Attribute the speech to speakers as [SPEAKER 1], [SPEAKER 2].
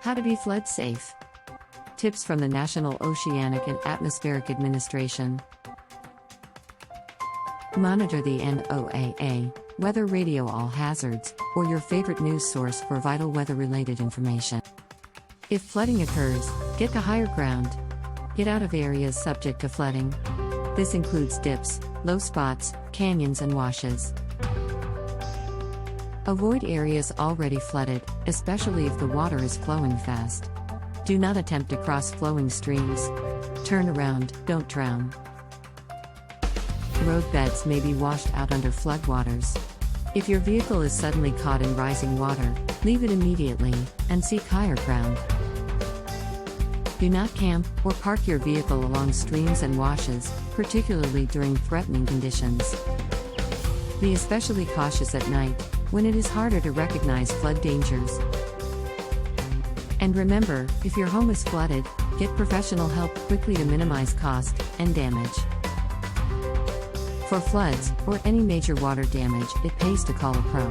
[SPEAKER 1] How to be flood safe. Tips from the National Oceanic and Atmospheric Administration. Monitor the NOAA, weather radio all hazards, or your favorite news source for vital weather-related information. If flooding occurs, get to higher ground. Get out of areas subject to flooding. This includes dips, low spots, canyons and washes. Avoid areas already flooded, especially if the water is flowing fast. Do not attempt to cross flowing streams. Turn around, don't drown. Road beds may be washed out under floodwaters. If your vehicle is suddenly caught in rising water, leave it immediately, and seek higher ground. Do not camp or park your vehicle along streams and washes, particularly during threatening conditions. Be especially cautious at night, when it is harder to recognize flood dangers. And remember, if your home is flooded, get professional help quickly to minimize cost and damage. For floods, or any major water damage, it pays to call a pro.